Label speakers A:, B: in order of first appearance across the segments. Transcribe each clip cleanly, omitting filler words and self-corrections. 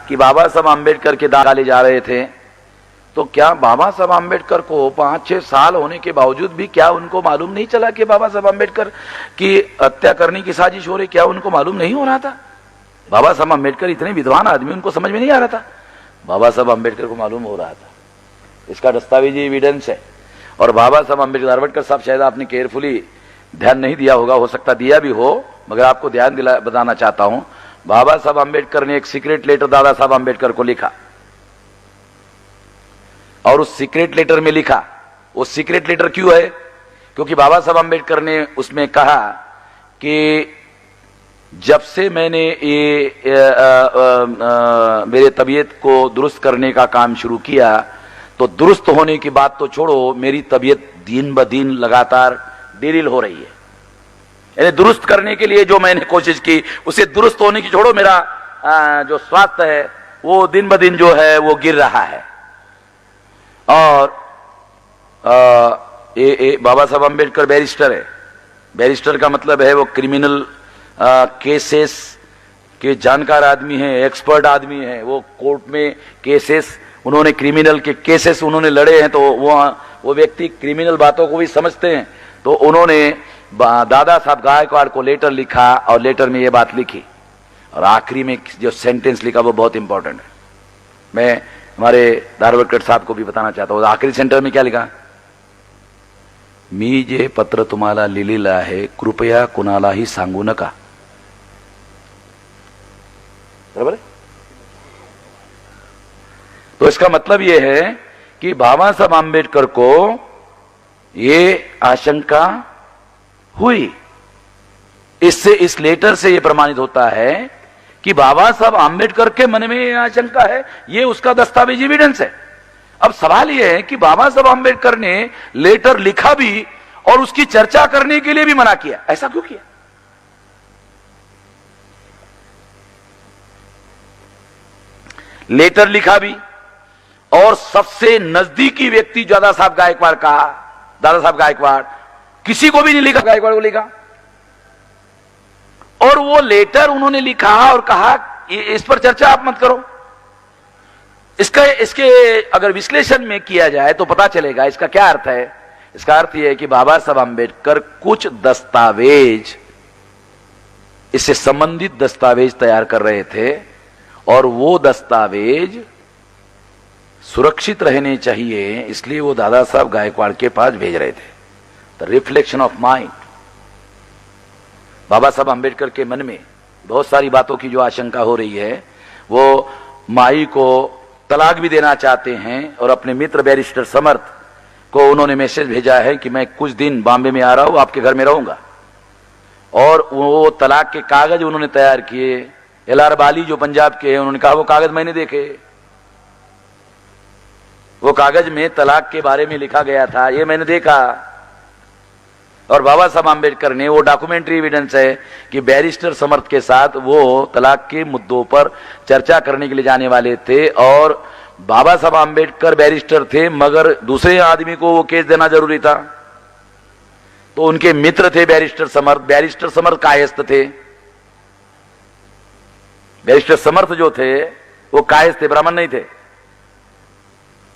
A: कि बाबा साहब आम्बेडकर के डाले जा रहे थे, तो क्या बाबा साहब आम्बेडकर को 5-6 साल होने के बावजूद भी क्या उनको मालूम नहीं चला कि बाबा साहब आम्बेडकर की हत्या करने की साजिश हो रही? क्या उनको मालूम नहीं हो रहा था? बाबा साहब आम्बेडकर इतने विद्वान आदमी, उनको समझ में नहीं आ रहा था? बाबा साहब आम्बेडकर को मालूम हो रहा था। इसका दस्तावेजी एविडेंस है। और बाबा साहब आम्बेडकर साहब, शायद आपने केयरफुली ध्यान नहीं दिया होगा, हो सकता दिया भी हो, मगर आपको ध्यान बताना चाहता हूं। बाबा साहब आम्बेडकर ने एक सीक्रेट लेटर दादा साहब आम्बेडकर को लिखा, और उस सीक्रेट लेटर में लिखा, वो सीक्रेट लेटर क्यों है? क्योंकि बाबा साहब आम्बेडकर ने उसमें कहा कि जब से मैंने मेरे तबीयत को दुरुस्त करने का काम शुरू किया, तो दुरुस्त होने की बात तो छोड़ो, मेरी तबीयत दिन ब दिन लगातार डिलील हो रही है। यानी दुरुस्त करने के लिए जो मैंने कोशिश की, उसे दुरुस्त होने की छोड़ो, मेरा जो स्वास्थ्य है वो दिन ब दिन जो है वो गिर रहा है। और बाबा साहब आम्बेडकर बैरिस्टर है। बैरिस्टर का मतलब है वो क्रिमिनल केसेस के जानकार आदमी है, एक्सपर्ट आदमी है। वो कोर्ट में केसेस, उन्होंने क्रिमिनल के केसेस उन्होंने लड़े हैं, तो वो व्यक्ति क्रिमिनल बातों को भी समझते हैं। तो उन्होंने दादा साहब गायकवाड़ को लेटर लिखा, और लेटर में ये बात लिखी, और आखिरी में जो सेंटेंस लिखा वो बहुत इंपॉर्टेंट है। मैं हमारे धारवाडकर साहब को भी बताना चाहता हूँ। आखिरी सेंटर में क्या लिखा? मी जे पत्र तुम्हाला लिहिलेलं आहे, कृपया कुणालाही सांगू नका। बराबर है? तो इसका मतलब यह है कि बाबा साहब आम्बेडकर को ये आशंका हुई। इससे, इस लेटर से यह प्रमाणित होता है कि बाबा साहब आम्बेडकर के मन में यह आशंका है। यह उसका दस्तावेजी एविडेंस है। अब सवाल यह है कि बाबा साहब आम्बेडकर ने लेटर लिखा भी और उसकी चर्चा करने के लिए भी मना किया। ऐसा क्यों किया? लेटर लिखा भी, और सबसे नजदीकी व्यक्ति दादा साहब गायकवाड़, किसी को भी नहीं लिखा, गायकवाड़ को लिखा। और वो लेटर उन्होंने लिखा और कहा इस पर चर्चा आप मत करो। इसके अगर विश्लेषण में किया जाए तो पता चलेगा इसका क्या अर्थ है। इसका अर्थ यह है कि बाबा साहब आम्बेडकर कुछ दस्तावेज, इससे संबंधित दस्तावेज तैयार कर रहे थे, और वो दस्तावेज सुरक्षित रहने चाहिए, इसलिए वो दादा साहब गायकवाड़ के पास भेज रहे थे। The reflection of mind. Baba Saheb Ambedkar के मन में बहुत सारी बातों की जो आशंका हो रही है, वो माई को तलाक भी देना चाहते हैं, और अपने मित्र बैरिस्टर समर्थ को उन्होंने मैसेज भेजा है कि मैं कुछ दिन बॉम्बे में आ रहा हूं, आपके घर में रहूंगा। और वो तलाक के कागज उन्होंने तैयार किए। LR बाली जो पंजाब के हैं, उन्होंने कहा वो कागज मैंने देखे, वो कागज में तलाक के बारे में लिखा गया था, ये मैंने देखा। और बाबा साहब आम्बेडकर ने, वो डॉक्यूमेंट्री एविडेंस है कि बैरिस्टर समर्थ के साथ वो तलाक के मुद्दों पर चर्चा करने के लिए जाने वाले थे। और बाबा साहब आम्बेडकर बैरिस्टर थे, मगर दूसरे आदमी को वो केस देना जरूरी था, तो उनके मित्र थे बैरिस्टर समर्थ। बैरिस्टर समर्थ कायस्थ थे। बैरिस्टर समर्थ जो थे वो कायस्थ थे, ब्राह्मण नहीं थे।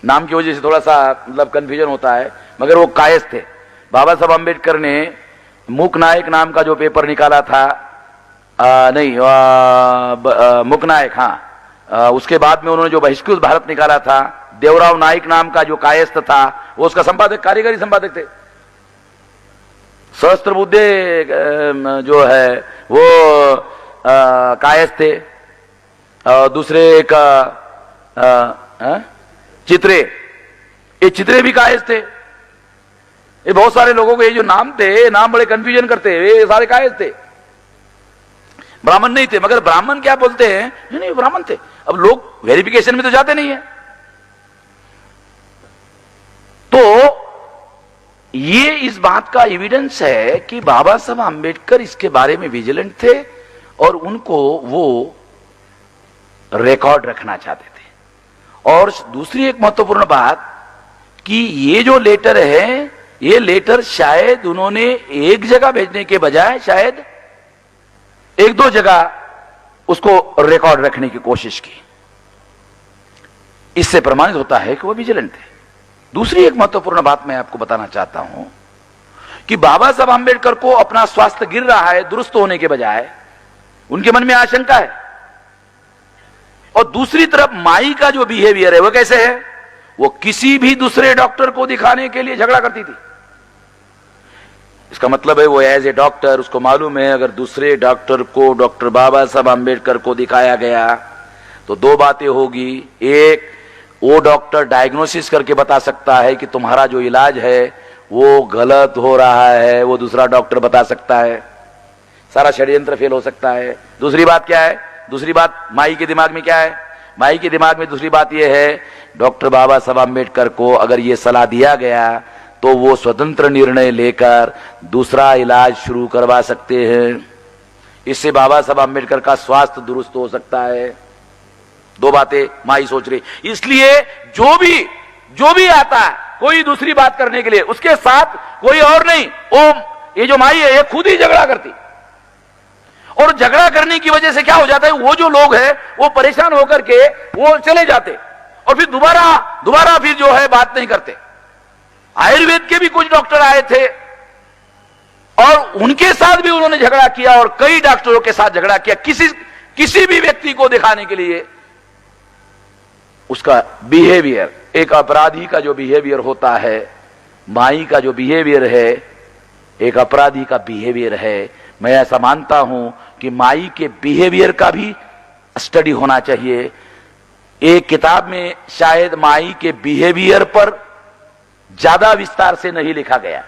A: नाम की वजह से थोड़ा सा मतलब कंफ्यूजन होता है, मगर वो कायस्थ थे। बाबा साहब आम्बेडकर ने मूक नायक नाम का जो पेपर निकाला था, मूक नायक, हाँ, उसके बाद में उन्होंने जो बहिष्कृत भारत निकाला था, देवराव नाइक नाम का जो कायस्थ था, वो उसका संपादक, कार्यकारी संपादक थे। सहस्त्रबुद्धे जो है वो कायस्थ थे। दूसरे एक चित्रे, ये चित्रे भी कायस्थ थे। ये बहुत सारे लोगों के ये जो नाम थे, नाम बड़े कंफ्यूजन करते हैं, ये सारे कायस्थ थे, ब्राह्मण नहीं थे। मगर ब्राह्मण क्या बोलते हैं, नहीं ब्राह्मण थे। अब लोग वेरिफिकेशन में तो जाते नहीं है। तो ये इस बात का एविडेंस है कि बाबा साहब आम्बेडकर इसके बारे में विजिलेंट थे, और उनको वो रिकॉर्ड रखना चाहते थे। और दूसरी एक महत्वपूर्ण बात कि ये जो लेटर है, ये लेटर शायद उन्होंने एक जगह भेजने के बजाय शायद 1-2 जगह उसको रिकॉर्ड रखने की कोशिश की। इससे प्रमाणित होता है कि वो विजिलेंट थे। दूसरी एक महत्वपूर्ण बात मैं आपको बताना चाहता हूं कि बाबा साहब आंबेडकर को अपना स्वास्थ्य गिर रहा है दुरुस्त होने के बजाय, उनके मन में आशंका है। और दूसरी तरफ माई का जो बिहेवियर है वो कैसे है, वो किसी भी दूसरे डॉक्टर को दिखाने के लिए झगड़ा करती थी। इसका मतलब है वो एज ए डॉक्टर, उसको मालूम है अगर दूसरे डॉक्टर को डॉक्टर बाबा साहब आंबेडकर को दिखाया गया तो दो बातें होगी। एक, वो डॉक्टर डायग्नोसिस करके बता सकता है कि तुम्हारा जो इलाज है वो गलत हो रहा है, वो दूसरा डॉक्टर बता सकता है, सारा षड्यंत्र फेल हो सकता है। दूसरी बात क्या है, दूसरी बात माई के दिमाग में क्या है, माई के दिमाग में दूसरी बात यह है डॉक्टर बाबा साहब आंबेडकर को अगर ये सलाह दिया गया तो वो स्वतंत्र निर्णय लेकर दूसरा इलाज शुरू करवा सकते हैं, इससे बाबा साहब आंबेडकर का स्वास्थ्य दुरुस्त हो सकता है। दो बातें माई सोच रही, इसलिए जो भी आता है कोई दूसरी बात करने के लिए उसके साथ कोई और नहीं, ये जो माई है ये खुद ही झगड़ा करती। और झगड़ा करने की वजह से क्या हो जाता है, वो जो लोग हैं वो परेशान होकर के वो चले जाते और फिर दोबारा फिर जो है बात नहीं करते। आयुर्वेद के भी कुछ डॉक्टर आए थे और उनके साथ भी उन्होंने झगड़ा किया और कई डॉक्टरों के साथ झगड़ा किया। किसी भी व्यक्ति को दिखाने के लिए उसका बिहेवियर, एक अपराधी का जो बिहेवियर होता है, माई का जो बिहेवियर है एक अपराधी का बिहेवियर है। मैं ऐसा मानता हूं कि माई के बिहेवियर का भी स्टडी होना चाहिए। एक किताब में शायद माई के बिहेवियर पर ज्यादा विस्तार से नहीं लिखा गया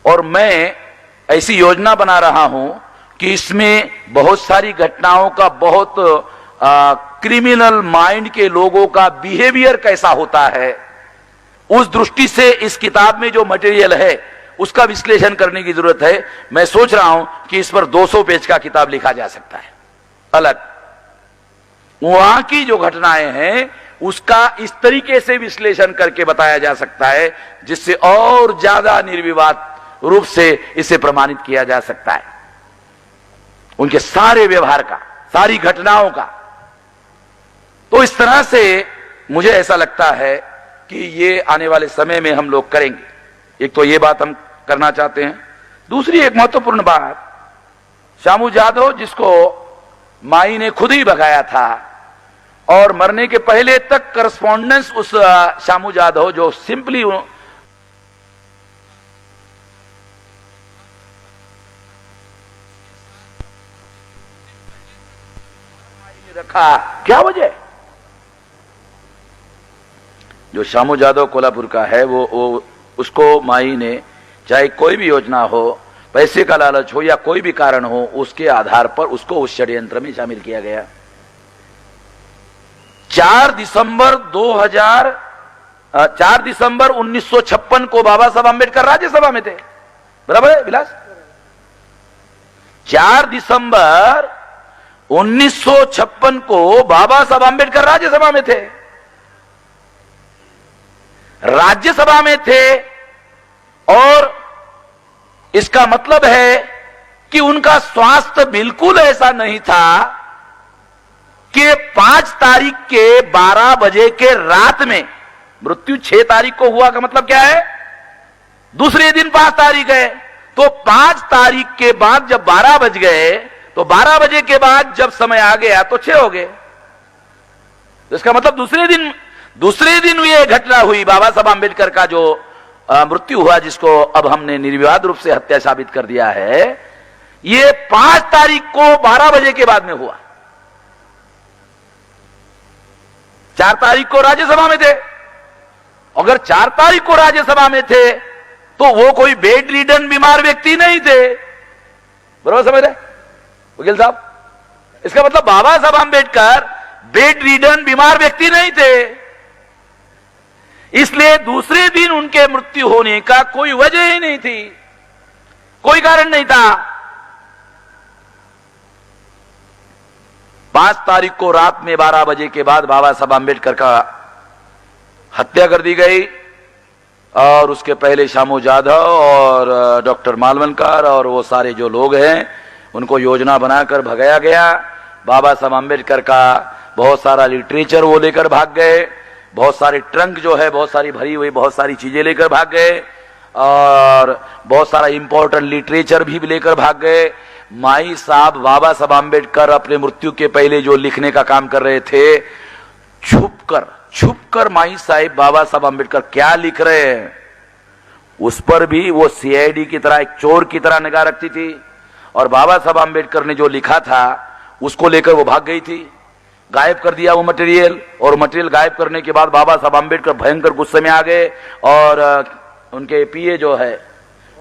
A: और मैं ऐसी योजना बना रहा हूं कि इसमें बहुत सारी घटनाओं का, बहुत क्रिमिनल माइंड के लोगों का बिहेवियर कैसा होता है, उस दृष्टि से इस किताब में जो मटेरियल है उसका विश्लेषण करने की जरूरत है। मैं सोच रहा हूं कि इस पर 200 पेज का किताब लिखा जा सकता है अलग। वहां की जो घटनाएं हैं उसका इस तरीके से विश्लेषण करके बताया जा सकता है जिससे और ज्यादा निर्विवाद रूप से इसे प्रमाणित किया जा सकता है, उनके सारे व्यवहार का, सारी घटनाओं का। तो इस तरह से मुझे ऐसा लगता है कि ये आने वाले समय में हम लोग करेंगे। एक तो ये बात हम करना चाहते हैं। दूसरी एक महत्वपूर्ण बात, शामू जादव जिसको माई ने खुद ही भगाया था और मरने के पहले तक करस्पॉन्डेंस उस शामू जादव जो सिंपली रखा, क्या वजह, जो शामू जादव कोल्हापुर का है वो उसको माई ने चाहे कोई भी योजना हो, पैसे का लालच हो या कोई भी कारण हो, उसके आधार पर उसको उस षड्यंत्र में शामिल किया गया। 4 दिसंबर 1956 को बाबा साहब आंबेडकर राज्यसभा में थे, बराबर है विलास? 4 दिसंबर 1956 को बाबा साहब आंबेडकर राज्यसभा में थे, राज्यसभा में थे। और इसका मतलब है कि उनका स्वास्थ्य बिल्कुल ऐसा नहीं था कि 5 तारीख के 12 बजे के रात में, मृत्यु 6 तारीख को हुआ का मतलब क्या है, दूसरे दिन 5 तारीख है, तो 5 तारीख के बाद जब 12 बज गए तो 12 बजे के बाद जब समय आ गया तो 6 हो गए। तो इसका मतलब दूसरे दिन ये घटना हुई, बाबा साहब आंबेडकर का जो मृत्यु हुआ, जिसको अब हमने निर्विवाद रूप से हत्या साबित कर दिया है, ये 5 तारीख को 12 बजे के बाद में हुआ। 4 तारीख को राज्यसभा में थे। अगर 4 तारीख को राज्यसभा में थे तो वो कोई बेड रिडन बीमार व्यक्ति नहीं थे, बराबर समझ रहे वकील साहब? इसका मतलब बाबा साहब आंबेडकर बेड रिडन बीमार व्यक्ति नहीं थे, इसलिए दूसरे दिन उनके मृत्यु होने का कोई वजह ही नहीं थी, कोई कारण नहीं था। 5 तारीख को रात में 12 बजे के बाद बाबा साहब आंबेडकर का हत्या कर दी गई और उसके पहले शामू जादव और डॉक्टर मालवणकर और वो सारे जो लोग हैं उनको योजना बनाकर भगाया गया। बाबा साहब आंबेडकर का बहुत सारा लिटरेचर वो लेकर भाग गए, बहुत सारे ट्रंक जो है बहुत सारी भरी हुई बहुत सारी चीजें लेकर भाग गए, और बहुत सारा इंपॉर्टेंट लिटरेचर भी लेकर भाग गए। माई साहब बाबा साहब आम्बेडकर अपने मृत्यु के पहले जो लिखने का काम कर रहे थे, छुपकर माई साहब बाबा साहब आम्बेडकर क्या लिख रहे हैं उस पर भी वो सीआईडी की तरह, एक चोर की तरह निगाह रखती थी। और बाबा साहब आम्बेडकर ने जो लिखा था उसको लेकर वो भाग गई थी, गायब कर दिया वो मटेरियल। और मटेरियल गायब करने के बाद बाबा साहब आम्बेडकर भयंकर गुस्से में आ गए, और उनके पीए जो है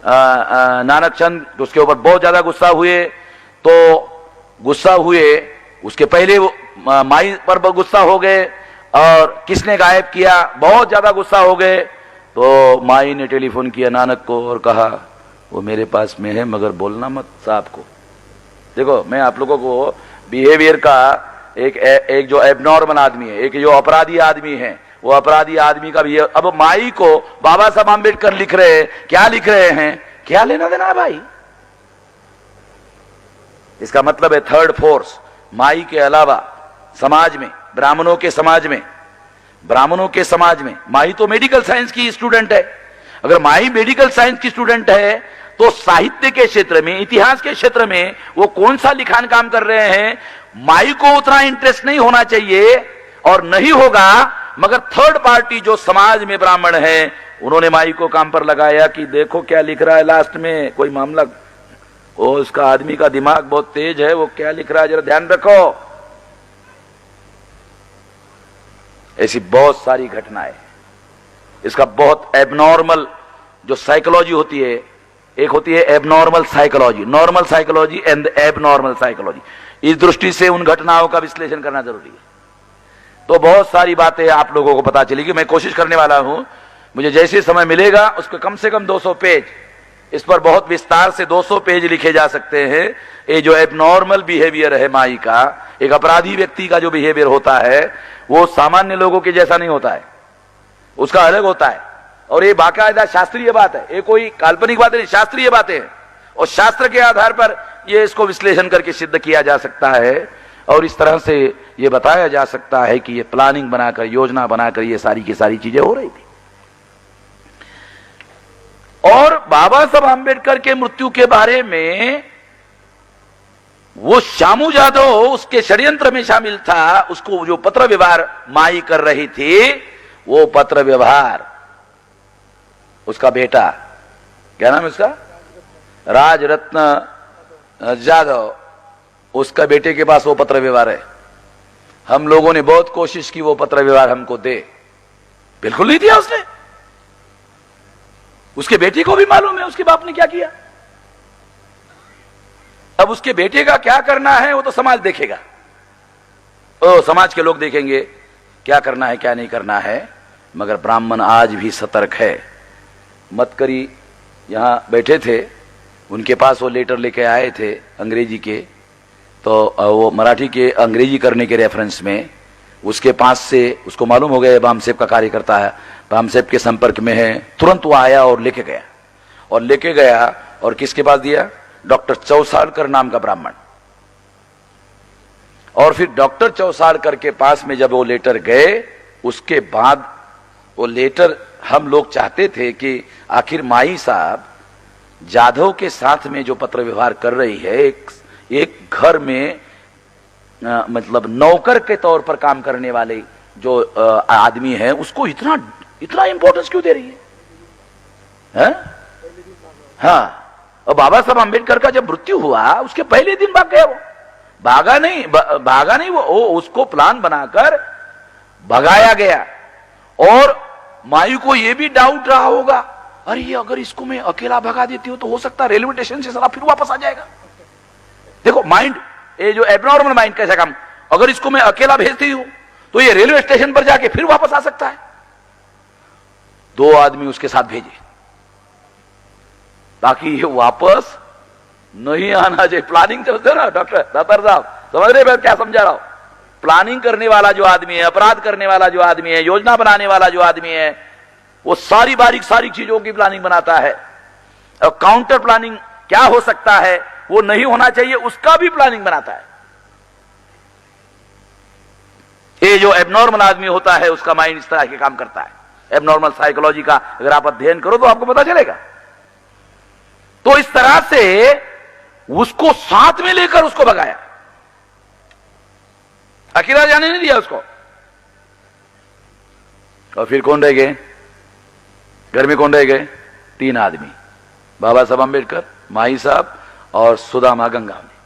A: नानक चंद, उसके ऊपर बहुत ज्यादा गुस्सा हुए। तो गुस्सा हुए, उसके पहले वो माई पर गुस्सा हो गए, और किसने गायब किया, बहुत ज्यादा गुस्सा हो गए। तो माई ने टेलीफोन किया नानक को और कहा वो मेरे पास में है मगर बोलना मत साहब को। देखो मैं आप लोगों को बिहेवियर का एक जो एबनॉर्मल आदमी है, एक जो अपराधी आदमी है, वो अपराधी आदमी का भी। अब माई को बाबा साहब आम्बेडकर लिख रहे हैं, क्या लिख रहे हैं, क्या लेना देना है भाई। इसका मतलब है थर्ड फोर्स माई के अलावा समाज में, ब्राह्मणों के समाज में माई तो मेडिकल साइंस की स्टूडेंट है। अगर माई मेडिकल साइंस की स्टूडेंट है तो साहित्य के क्षेत्र में, इतिहास के क्षेत्र में वो कौन सा लिखान काम कर रहे हैं। माई को उतना इंटरेस्ट नहीं होना चाहिए और नहीं होगा, मगर थर्ड पार्टी जो समाज में ब्राह्मण है उन्होंने माई को काम पर लगाया कि देखो क्या लिख रहा है, लास्ट में कोई मामला, वो उसका आदमी का दिमाग बहुत तेज है, वो क्या लिख रहा है जरा ध्यान रखो। ऐसी बहुत सारी घटनाएं, इसका बहुत एबनॉर्मल जो साइकोलॉजी होती है, एक होती है abnormal psychology, normal psychology and abnormal psychology. इस दृष्टि से उन घटनाओं का विश्लेषण करना जरूरी है। तो बहुत सारी बातें आप लोगों को पता चलेगी, मैं कोशिश करने वाला हूं, मुझे जैसे समय मिलेगा उसको कम से कम 200 पेज, इस पर बहुत विस्तार से 200 पेज लिखे जा सकते हैं। ये जो एबनॉर्मल बिहेवियर है माई का, एक अपराधी व्यक्ति का जो बिहेवियर होता है वो सामान्य लोगों के जैसा नहीं होता है, उसका अलग होता है। और ये बाकायदा शास्त्रीय बात है, ये कोई काल्पनिक बात नहीं, शास्त्रीय बातें हैं। और शास्त्र के आधार पर ये इसको विश्लेषण करके सिद्ध किया जा सकता है, और इस तरह से ये बताया जा सकता है कि ये प्लानिंग बनाकर, योजना बनाकर ये सारी की सारी चीजें हो रही थी। और बाबा साहब आम्बेडकर के मृत्यु के बारे में वो श्यामू जादव उसके षड्यंत्र में शामिल था, उसको जो पत्र व्यवहार माई कर रही थी, वो पत्र व्यवहार उसका बेटा, क्या नाम है उसका, राजरत्न जादव, उसका बेटे के पास वो पत्र व्यवहार है। हम लोगों ने बहुत कोशिश की वो पत्र व्यवहार हमको दे, बिल्कुल नहीं दिया उसने। उसके बेटे को भी मालूम है उसके बाप ने क्या किया। अब उसके बेटे का क्या करना है वो तो समाज देखेगा, ओ समाज के लोग देखेंगे क्या करना है क्या नहीं करना है। मगर ब्राह्मण आज भी सतर्क है। मतकरी यहां बैठे थे, उनके पास वो लेटर लेके आए थे अंग्रेजी के, तो वो मराठी के अंग्रेजी करने के रेफरेंस में उसके पास से उसको मालूम हो गया बामसेब का कार्यकर्ता है, बामसेब के संपर्क में है, तुरंत वो आया और लेके गया और किसके पास दिया, डॉक्टर चौसालकर नाम का ब्राह्मण। और फिर डॉक्टर चौसालकर के पास में जब वो लेटर गए, उसके बाद वो लेटर हम लोग चाहते थे कि आखिर माई साहब जाधव के साथ में जो पत्र व्यवहार कर रही है, एक घर में मतलब नौकर के तौर पर काम करने वाले जो आदमी है, उसको इतना इंपॉर्टेंस क्यों दे रही है? हाँ, और बाबा साहब आम्बेडकर का जब मृत्यु हुआ उसके पहले दिन भाग गया। वो भागा नहीं, वो उसको प्लान बनाकर भगाया गया। और माई को यह भी डाउट रहा होगा, अरे ये अगर इसको मैं अकेला भगा देती हूं तो हो सकता है रेलवे स्टेशन से साला फिर वापस आ जाएगा। देखो माइंड, ये जो एबनॉर्मल माइंड कैसा काम, अगर इसको मैं अकेला भेजती हूं तो ये रेलवे स्टेशन पर जाके फिर वापस आ सकता है। 2 आदमी उसके साथ भेजे, ताकि ये वापस नहीं आना चाहिए। प्लानिंग चलते ना डॉक्टर दातार साहब, समझ रहे मैं क्या समझा रहा हूं। प्लानिंग करने वाला जो आदमी है, अपराध करने वाला जो आदमी है, योजना बनाने वाला जो आदमी है, वो सारी चीजों की प्लानिंग बनाता है। और काउंटर प्लानिंग क्या हो सकता है, वो नहीं होना चाहिए, उसका भी प्लानिंग बनाता है। जो एबनॉर्मल आदमी होता है उसका माइंड इस तरह के काम करता है। एबनॉर्मल साइकोलॉजी का अगर आप अध्ययन करो तो आपको पता चलेगा। तो इस तरह से उसको साथ में लेकर उसको भगाया, अकेला जाने नहीं दिया उसको। और फिर कौन रह गए घर में? कौन रह गए? 3 आदमी, बाबा साहब अंबेडकर, माई साहब और सुदामा गंगावने।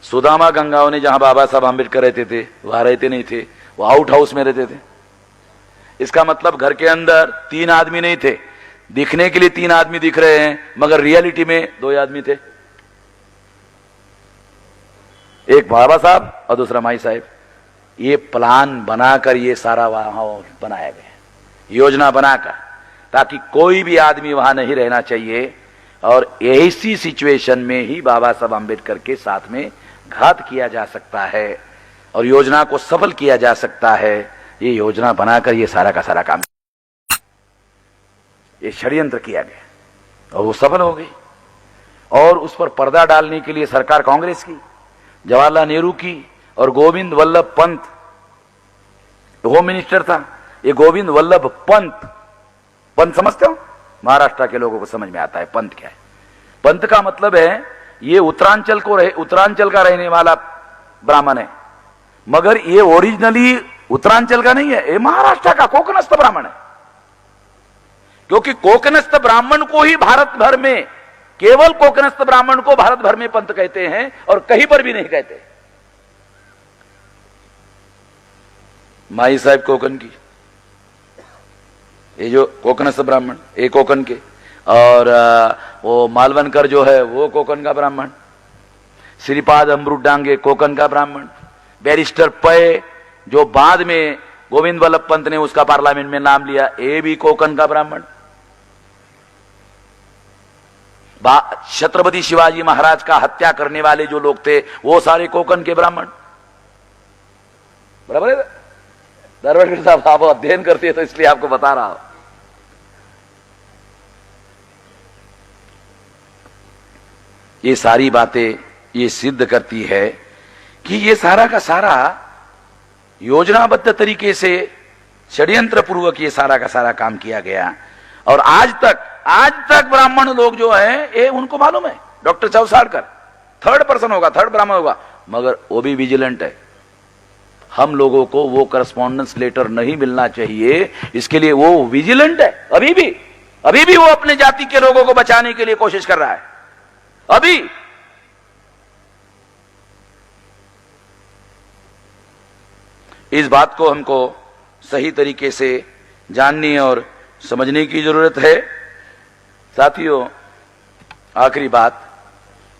A: सुदामा गंगावने जहां बाबा साहब अंबेडकर रहते थे वहां रहते नहीं थे, वो आउट हाउस में रहते थे। इसका मतलब घर के अंदर 3 आदमी नहीं थे, दिखने के लिए 3 आदमी दिख रहे हैं मगर रियलिटी में 2 आदमी थे, एक बाबा साहब और दूसरा माई साहब। ये प्लान बनाकर ये सारा वहां बनाया गया, योजना बनाकर, ताकि कोई भी आदमी वहां नहीं रहना चाहिए। और ऐसी सिचुएशन में ही बाबा साहब अंबेडकर के साथ में घात किया जा सकता है और योजना को सफल किया जा सकता है। ये योजना बनाकर ये सारा का सारा काम, ये षड्यंत्र किया गया और वो सफल हो गई। और उस पर पर्दा डालने के लिए सरकार कांग्रेस की, जवाहरलाल नेहरू की और गोविंद वल्लभ पंत होम मिनिस्टर था। ये गोविंद वल्लभ पंत, पंत समझते हो? महाराष्ट्र के लोगों को समझ में आता है पंत क्या है। पंत का मतलब है ये उत्तरांचल का रहने वाला ब्राह्मण है, मगर ये ओरिजिनली उत्तरांचल का नहीं है, ये महाराष्ट्र का कोकणस्थ ब्राह्मण है। क्योंकि कोकणस्थ ब्राह्मण को ही भारत भर में, केवल कोकणस्थ ब्राह्मण को भारत भर में पंत कहते हैं और कहीं पर भी नहीं कहते। माई साहब कोकण की, ये जो कोकणस्थ ब्राह्मण ये कोकण के, और वो मालवनकर जो है वो कोकण का ब्राह्मण, श्रीपाद अमृत डांगे कोकण का ब्राह्मण, बैरिस्टर पै जो बाद में गोविंद वल्लभ पंत ने उसका पार्लियामेंट में नाम लिया, ये भी कोकण का ब्राह्मण। छत्रपति शिवाजी महाराज का हत्या करने वाले जो लोग थे वो सारे कोकण के ब्राह्मण। बराबर है? दरबार साहब आप अध्ययन करते हैं तो इसलिए आपको बता रहा हूं। ये सारी बातें ये सिद्ध करती है कि ये सारा का सारा योजनाबद्ध तरीके से षड्यंत्र पूर्वक ये सारा का सारा काम किया गया। और आज तक ब्राह्मण लोग जो हैं ये उनको मालूम है। डॉक्टर चौसाड़कर थर्ड पर्सन होगा, थर्ड ब्राह्मण होगा, मगर वो भी विजिलेंट है। हम लोगों को वो करस्पॉन्डेंस लेटर नहीं मिलना चाहिए, इसके लिए वो विजिलेंट है। अभी भी वो अपने जाति के लोगों को बचाने के लिए कोशिश कर रहा है। अभी इस बात को हमको सही तरीके से जानने और समझने की जरूरत है। साथियों, आखिरी बात,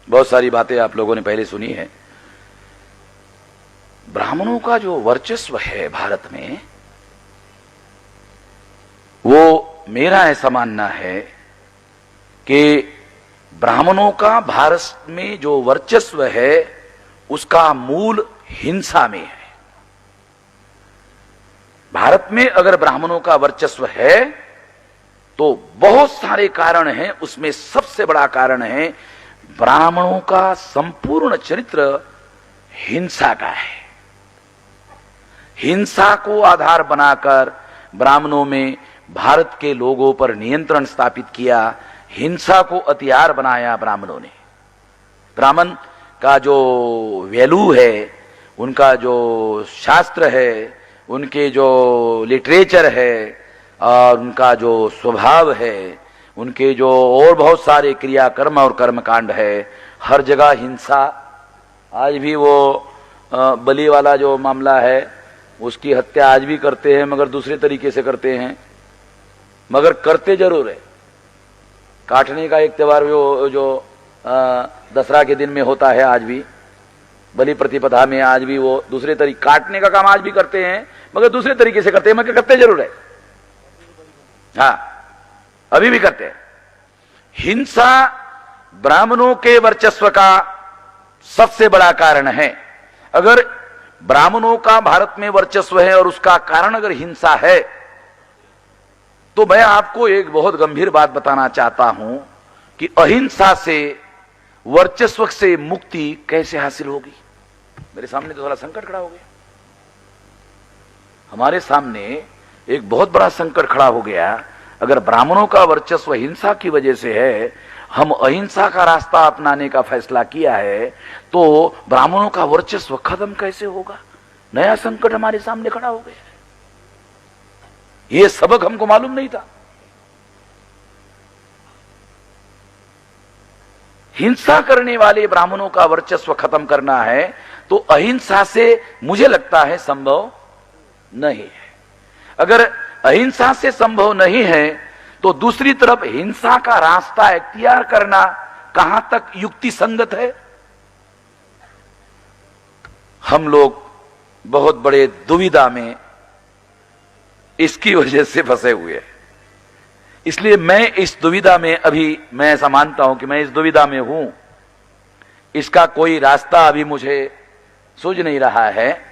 A: बहुत सारी बातें आप लोगों ने पहले सुनी है। ब्राह्मणों का जो वर्चस्व है भारत में, वो मेरा ऐसा मानना है कि ब्राह्मणों का भारत में जो वर्चस्व है उसका मूल हिंसा में है। भारत में अगर ब्राह्मणों का वर्चस्व है तो बहुत सारे कारण हैं, उसमें सबसे बड़ा कारण है ब्राह्मणों का संपूर्ण चरित्र हिंसा का है। हिंसा को आधार बनाकर ब्राह्मणों में भारत के लोगों पर नियंत्रण स्थापित किया, हिंसा को हथियार बनाया ब्राह्मणों ने। ब्राह्मण का जो वैल्यू है, उनका जो शास्त्र है, उनके जो लिटरेचर है और उनका जो स्वभाव है, उनके जो और बहुत सारे क्रियाकर्म और कर्मकांड है, हर जगह हिंसा। आज भी वो बलि वाला जो मामला है उसकी हत्या आज भी करते हैं, मगर दूसरे तरीके से करते हैं, मगर करते जरूर है। काटने का एक त्योहार जो दसरा के दिन में होता है, आज भी बलि प्रतिपदा में आज भी वो दूसरे तरीके, काटने का काम आज भी करते हैं मगर दूसरे तरीके से करते हैं, मगर करते जरूर है। हाँ, अभी भी करते हैं। हिंसा ब्राह्मणों के वर्चस्व का सबसे बड़ा कारण है। अगर ब्राह्मणों का भारत में वर्चस्व है और उसका कारण अगर हिंसा है, तो मैं आपको एक बहुत गंभीर बात बताना चाहता हूं कि अहिंसा से, वर्चस्व से मुक्ति कैसे हासिल होगी। मेरे सामने तो थोड़ा संकट खड़ा हो गया। हमारे सामने एक बहुत बड़ा संकट खड़ा हो गया। अगर ब्राह्मणों का वर्चस्व हिंसा की वजह से है, हम अहिंसा का रास्ता अपनाने का फैसला किया है, तो ब्राह्मणों का वर्चस्व खत्म कैसे होगा? नया संकट हमारे सामने खड़ा हो गया। यह सबक हमको मालूम नहीं था। हिंसा करने वाले ब्राह्मणों का वर्चस्व खत्म करना है तो अहिंसा से मुझे लगता है संभव नहीं है। अगर अहिंसा से संभव नहीं है तो दूसरी तरफ हिंसा का रास्ता इख्तियार करना कहां तक युक्ति संगत है? हम लोग बहुत बड़े दुविधा में इसकी वजह से फंसे हुए हैं। इसलिए मैं इस दुविधा में मैं ऐसा मानता हूं कि मैं इस दुविधा में हूं। इसका कोई रास्ता अभी मुझे सूझ नहीं रहा है।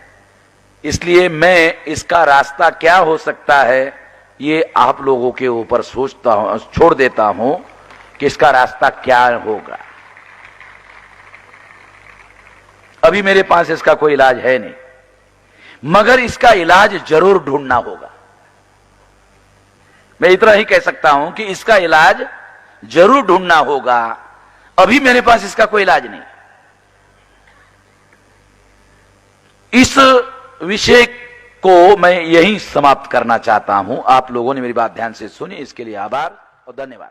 A: इसलिए मैं इसका रास्ता क्या हो सकता है ये आप लोगों के ऊपर सोचता हूं, छोड़ देता हूं कि इसका रास्ता क्या होगा। अभी मेरे पास इसका कोई इलाज है नहीं, मगर इसका इलाज जरूर ढूंढना होगा। मैं इतना ही कह सकता हूं कि इसका इलाज जरूर ढूंढना होगा। अभी मेरे पास इसका कोई इलाज नहीं। इस विषय को मैं यहीं समाप्त करना चाहता हूं। आप लोगों ने मेरी बात ध्यान से सुनी, इसके लिए आभार और धन्यवाद।